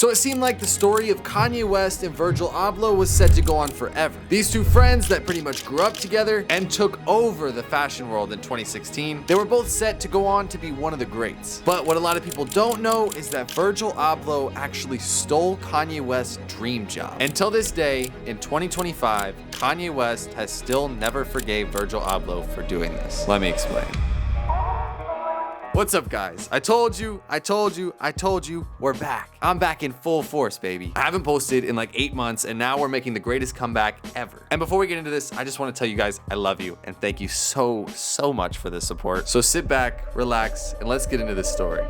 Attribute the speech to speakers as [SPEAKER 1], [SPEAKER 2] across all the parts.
[SPEAKER 1] So it seemed like the story of Kanye West and Virgil Abloh was set to go on forever. These two friends that pretty much grew up together and took over the fashion world in 2016, they were both set to go on to be one of the greats. But what a lot of people don't know is that Virgil Abloh actually stole Kanye West's dream job. Until this day, in 2025, Kanye West has still never forgave Virgil Abloh for doing this. Let me explain. What's up, guys? I told you, we're back. I'm back in full force, baby. I haven't posted in like 8 months, and now we're making the greatest comeback ever. And before we get into this, I just want to tell you guys I love you, and thank you so much for the support. So sit back, relax, and let's get into this story.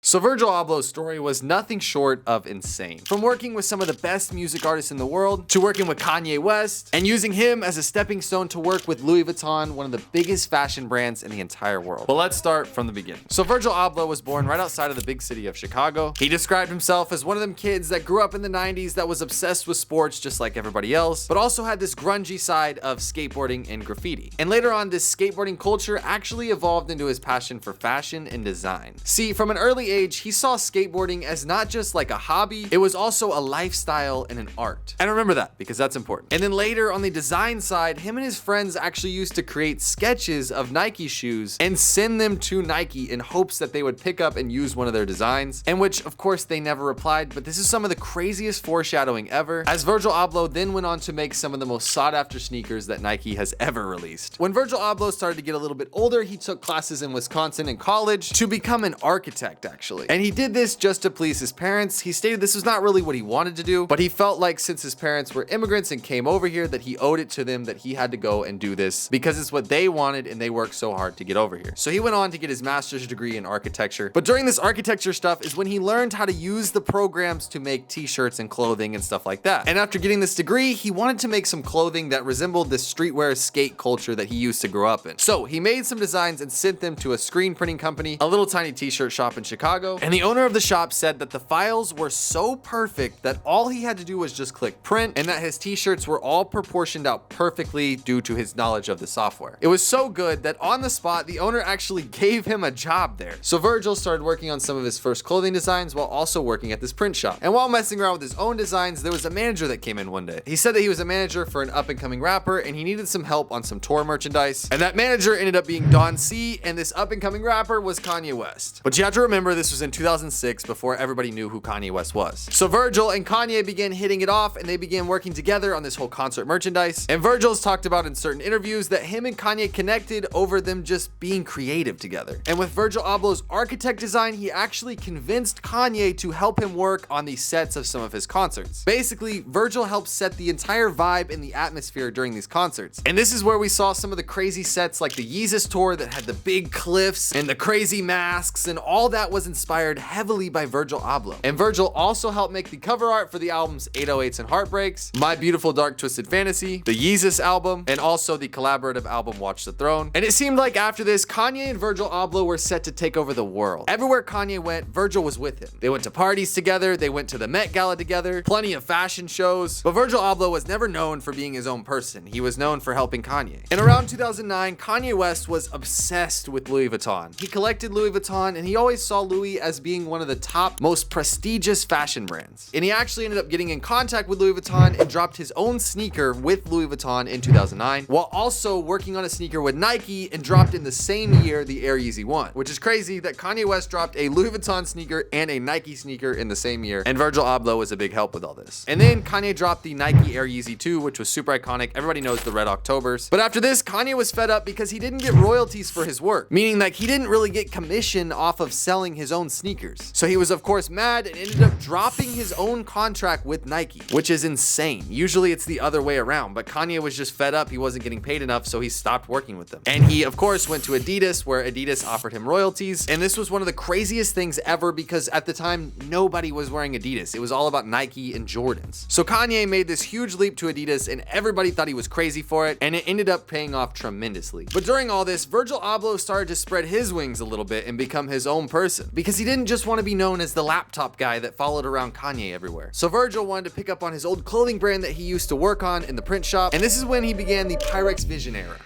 [SPEAKER 1] So Virgil Abloh's story was nothing short of insane. From working with some of the best music artists in the world, to working with Kanye West, and using him as a stepping stone to work with Louis Vuitton, one of the biggest fashion brands in the entire world. But let's start from the beginning. So Virgil Abloh was born right outside of the big city of Chicago. He described himself as one of them kids that grew up in the 90s that was obsessed with sports just like everybody else, but also had this grungy side of skateboarding and graffiti. And later on, this skateboarding culture actually evolved into his passion for fashion and design. See, from an early age, he saw skateboarding as not just like a hobby, it was also a lifestyle and an art. And remember that, because that's important. And then later on the design side, him and his friends actually used to create sketches of Nike shoes and send them to Nike in hopes that they would pick up and use one of their designs, and which of course they never replied, but this is some of the craziest foreshadowing ever, as Virgil Abloh then went on to make some of the most sought after sneakers that Nike has ever released. When Virgil Abloh started to get a little bit older, he took classes in Wisconsin in college to become an architect actually. And he did this just to please his parents. He stated this was not really what he wanted to do, but he felt like since his parents were immigrants and came over here, that he owed it to them that he had to go and do this because it's what they wanted and they worked so hard to get over here. So he went on to get his master's degree in architecture. But during this architecture stuff is when he learned how to use the programs to make t-shirts and clothing and stuff like that. And after getting this degree, he wanted to make some clothing that resembled the streetwear skate culture that he used to grow up in. So he made some designs and sent them to a screen printing company, a little tiny t-shirt shop in Chicago. And the owner of the shop said that the files were so perfect that all he had to do was just click print, and that his t-shirts were all proportioned out perfectly due to his knowledge of the software. It was so good that on the spot, the owner actually gave him a job there. So Virgil started working on some of his first clothing designs while also working at this print shop. And while messing around with his own designs, there was a manager that came in one day. He said that he was a manager for an up-and-coming rapper and he needed some help on some tour merchandise. And that manager ended up being Don C, and this up-and-coming rapper was Kanye West. But you have to remember, this was in 2006, before everybody knew who Kanye West was. So Virgil and Kanye began hitting it off, and they began working together on this whole concert merchandise. And Virgil's talked about in certain interviews that him and Kanye connected over them just being creative together. And with Virgil Abloh's architect design, he actually convinced Kanye to help him work on the sets of some of his concerts. Basically, Virgil helped set the entire vibe and the atmosphere during these concerts. And this is where we saw some of the crazy sets like the Yeezy tour that had the big cliffs and the crazy masks, and all that was inspired heavily by Virgil Abloh. And Virgil also helped make the cover art for the albums 808s and Heartbreaks, My Beautiful Dark Twisted Fantasy, the Yeezus album, and also the collaborative album Watch the Throne. And it seemed like after this, Kanye and Virgil Abloh were set to take over the world. Everywhere Kanye went, Virgil was with him. They went to parties together, they went to the Met Gala together, plenty of fashion shows. But Virgil Abloh was never known for being his own person. He was known for helping Kanye. And around 2009, Kanye West was obsessed with Louis Vuitton. He collected Louis Vuitton, and he always saw Louis as being one of the top, most prestigious fashion brands. And he actually ended up getting in contact with Louis Vuitton and dropped his own sneaker with Louis Vuitton in 2009, while also working on a sneaker with Nike, and dropped in the same year the Air Yeezy 1, which is crazy that Kanye West dropped a Louis Vuitton sneaker and a Nike sneaker in the same year, and Virgil Abloh was a big help with all this. And then Kanye dropped the Nike Air Yeezy 2, which was super iconic. Everybody knows the Red Octobers. But after this, Kanye was fed up because he didn't get royalties for his work, meaning that he didn't really get commission off of selling his own sneakers. So he was of course mad and ended up dropping his own contract with Nike, which is insane. Usually it's the other way around, but Kanye was just fed up. He wasn't getting paid enough, so he stopped working with them. And he of course went to Adidas, where Adidas offered him royalties. And this was one of the craziest things ever, because at the time nobody was wearing Adidas. It was all about Nike and Jordans. So Kanye made this huge leap to Adidas, and everybody thought he was crazy for it, and it ended up paying off tremendously. But during all this, Virgil Abloh started to spread his wings a little bit and become his own person, because he didn't just want to be known as the laptop guy that followed around Kanye everywhere. So Virgil wanted to pick up on his old clothing brand that he used to work on in the print shop, and this is when he began the Pyrex Vision era.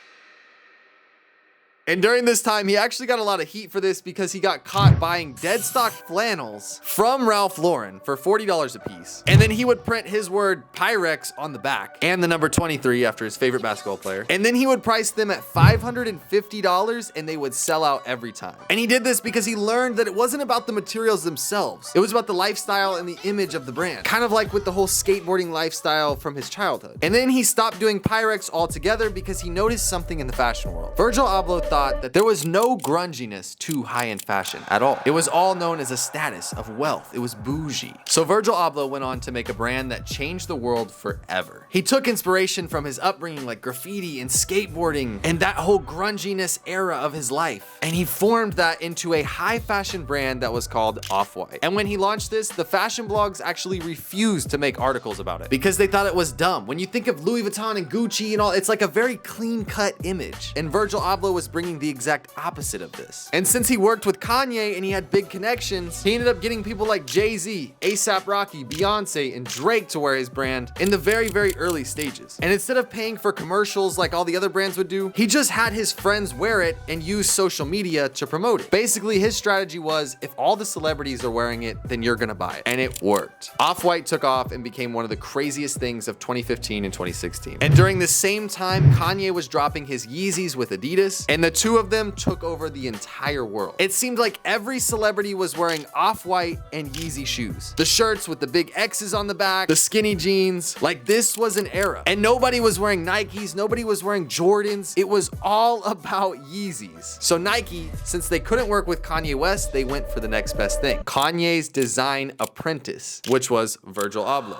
[SPEAKER 1] And during this time, he actually got a lot of heat for this because he got caught buying dead stock flannels from Ralph Lauren for $40 a piece. And then he would print his word Pyrex on the back and the number 23 after his favorite basketball player. And then he would price them at $550 and they would sell out every time. And he did this because he learned that it wasn't about the materials themselves. It was about the lifestyle and the image of the brand. Kind of like with the whole skateboarding lifestyle from his childhood. And then he stopped doing Pyrex altogether because he noticed something in the fashion world. Virgil Abloh thought that there was no grunginess to high-end fashion at all. It was all known as a status of wealth. It was bougie. So Virgil Abloh went on to make a brand that changed the world forever. He took inspiration from his upbringing like graffiti and skateboarding and that whole grunginess era of his life. And he formed that into a high fashion brand that was called Off-White. And when he launched this, the fashion blogs actually refused to make articles about it because they thought it was dumb. When you think of Louis Vuitton and Gucci and all, it's like a very clean-cut image. And Virgil Abloh was bringing the exact opposite of this. And since he worked with Kanye and he had big connections, he ended up getting people like Jay-Z, A$AP Rocky, Beyonce, and Drake to wear his brand in the very, very early stages. And instead of paying for commercials like all the other brands would do, he just had his friends wear it and use social media to promote it. Basically, his strategy was, if all the celebrities are wearing it, then you're gonna buy it. And it worked. Off-White took off and became one of the craziest things of 2015 and 2016. And during the same time, Kanye was dropping his Yeezys with Adidas, and the two of them took over the entire world. It seemed like every celebrity was wearing Off-White and Yeezy shoes. The shirts with the big X's on the back, the skinny jeans, like this was an era. And nobody was wearing Nikes, nobody was wearing Jordans. It was all about Yeezys. So Nike, since they couldn't work with Kanye West, they went for the next best thing. Kanye's design apprentice, which was Virgil Abloh.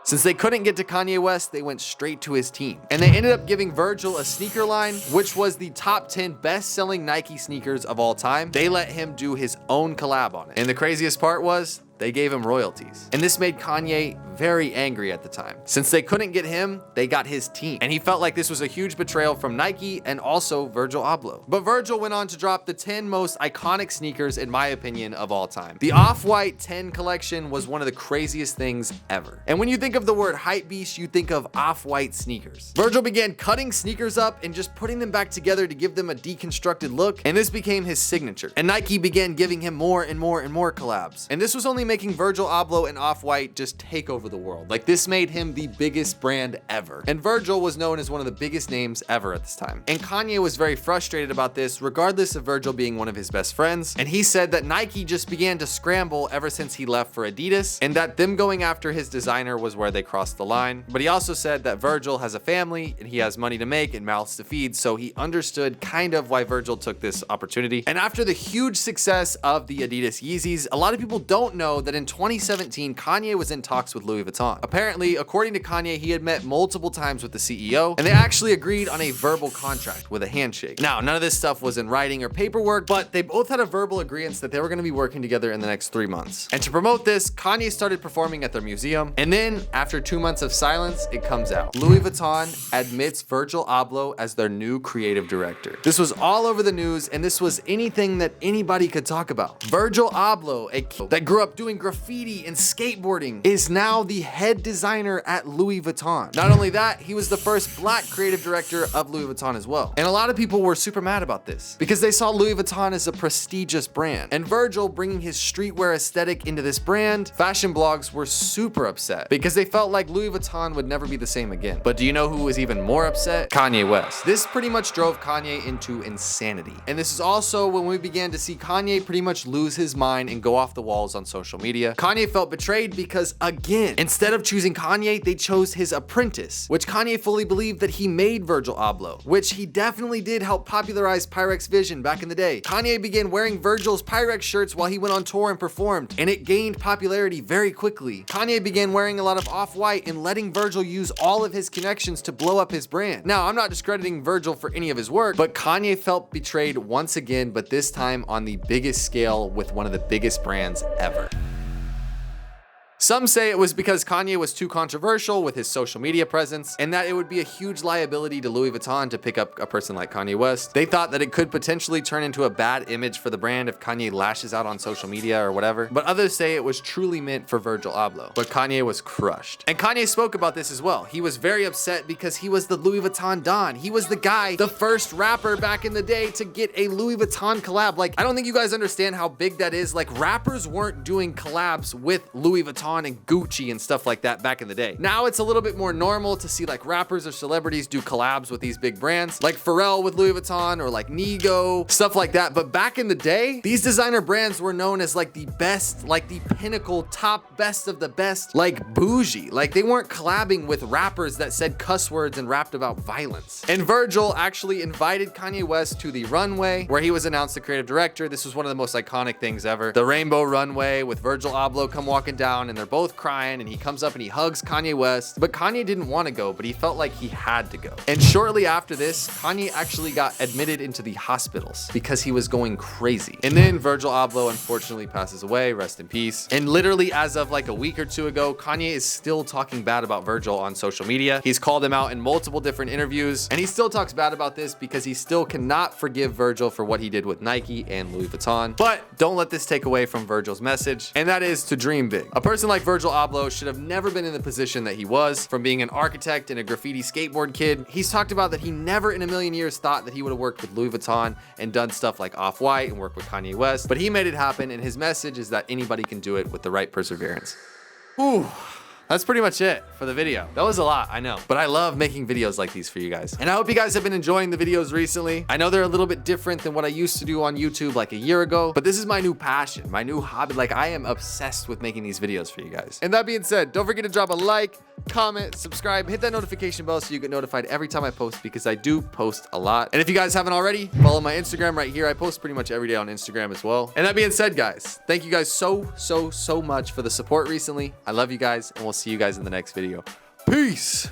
[SPEAKER 1] Since they couldn't get to Kanye West, they went straight to his team. And they ended up giving Virgil a sneaker line, which was the top 10 best-selling Nike sneakers of all time. They let him do his own collab on it. And the craziest part was, they gave him royalties. And this made Kanye very angry at the time. Since they couldn't get him, they got his team. And he felt like this was a huge betrayal from Nike and also Virgil Abloh. But Virgil went on to drop the 10 most iconic sneakers, in my opinion, of all time. The Off-White 10 collection was one of the craziest things ever. And when you think of the word hypebeast, you think of Off-White sneakers. Virgil began cutting sneakers up and just putting them back together to give them a deconstructed look, and this became his signature. And Nike began giving him more and more and more collabs. And this was only making Virgil Abloh and Off-White just take over the world. Like, this made him the biggest brand ever. And Virgil was known as one of the biggest names ever at this time. And Kanye was very frustrated about this, regardless of Virgil being one of his best friends. And he said that Nike just began to scramble ever since he left for Adidas, and that them going after his designer was where they crossed the line. But he also said that Virgil has a family and he has money to make and mouths to feed, so he understood kind of why Virgil took this opportunity. And after the huge success of the Adidas Yeezys, a lot of people don't know that in 2017, Kanye was in talks with Louis Vuitton. Apparently, according to Kanye, he had met multiple times with the CEO, and they actually agreed on a verbal contract with a handshake. Now, none of this stuff was in writing or paperwork, but they both had a verbal agreement that they were going to be working together in the next 3 months. And to promote this, Kanye started performing at their museum, and then, after 2 months of silence, it comes out. Louis Vuitton admits Virgil Abloh as their new creative director. This was all over the news, and this was anything that anybody could talk about. Virgil Abloh, a kid that grew up doing graffiti and skateboarding, is now the head designer at Louis Vuitton. Not only that, he was the first black creative director of Louis Vuitton as well. And a lot of people were super mad about this because they saw Louis Vuitton as a prestigious brand. And Virgil bringing his streetwear aesthetic into this brand, fashion blogs were super upset because they felt like Louis Vuitton would never be the same again. But do you know who was even more upset? Kanye West. This pretty much drove Kanye into insanity. And this is also when we began to see Kanye pretty much lose his mind and go off the walls on social media. Kanye felt betrayed because, again, instead of choosing Kanye, they chose his apprentice, which Kanye fully believed that he made Virgil Abloh, which he definitely did help popularize Pyrex Vision back in the day. Kanye began wearing Virgil's Pyrex shirts while he went on tour and performed, and it gained popularity very quickly. Kanye began wearing a lot of Off-White and letting Virgil use all of his connections to blow up his brand. Now, I'm not discrediting Virgil for any of his work, but Kanye felt betrayed once again, but this time on the biggest scale with one of the biggest brands ever. Some say it was because Kanye was too controversial with his social media presence and that it would be a huge liability to Louis Vuitton to pick up a person like Kanye West. They thought that it could potentially turn into a bad image for the brand if Kanye lashes out on social media or whatever. But others say it was truly meant for Virgil Abloh. But Kanye was crushed. And Kanye spoke about this as well. He was very upset because he was the Louis Vuitton Don. He was the guy, the first rapper back in the day to get a Louis Vuitton collab. Like, I don't think you guys understand how big that is. Like, rappers weren't doing collabs with Louis Vuitton and Gucci and stuff like that back in the day. Now it's a little bit more normal to see like rappers or celebrities do collabs with these big brands, like Pharrell with Louis Vuitton or like Nigo, stuff like that. But back in the day, these designer brands were known as like the best, like the pinnacle, top best of the best, like bougie. Like they weren't collabing with rappers that said cuss words and rapped about violence. And Virgil actually invited Kanye West to the runway where he was announced the creative director. This was one of the most iconic things ever. The rainbow runway with Virgil Abloh come walking down and they're both crying and he comes up and he hugs Kanye West. But Kanye didn't want to go, but he felt like he had to go. And shortly after this, Kanye actually got admitted into the hospitals because he was going crazy. And then Virgil Abloh unfortunately passes away, rest in peace. And literally as of like a week or two ago, Kanye is still talking bad about Virgil on social media. He's called him out in multiple different interviews and he still talks bad about this because he still cannot forgive Virgil for what he did with Nike and Louis Vuitton. But don't let this take away from Virgil's message, and that is to dream big. A person like Virgil Abloh should have never been in the position that he was. From being an architect and a graffiti skateboard kid, he's talked about that he never in a million years thought that he would have worked with Louis Vuitton and done stuff like Off-White and worked with Kanye West, but he made it happen, and his message is that anybody can do it with the right perseverance. Ooh. That's pretty much it for the video. That was a lot, I know, but I love making videos like these for you guys. And I hope you guys have been enjoying the videos recently. I know they're a little bit different than what I used to do on YouTube like a year ago, but this is my new passion, my new hobby. Like, I am obsessed with making these videos for you guys. And that being said, don't forget to drop a like, comment, subscribe, hit that notification bell so you get notified every time I post, because I do post a lot. And if you guys haven't already, follow my Instagram right here. I post pretty much every day on Instagram as well. And that being said, guys, thank you guys so much for the support recently. I love you guys, and we'll see you guys in the next video. Peace.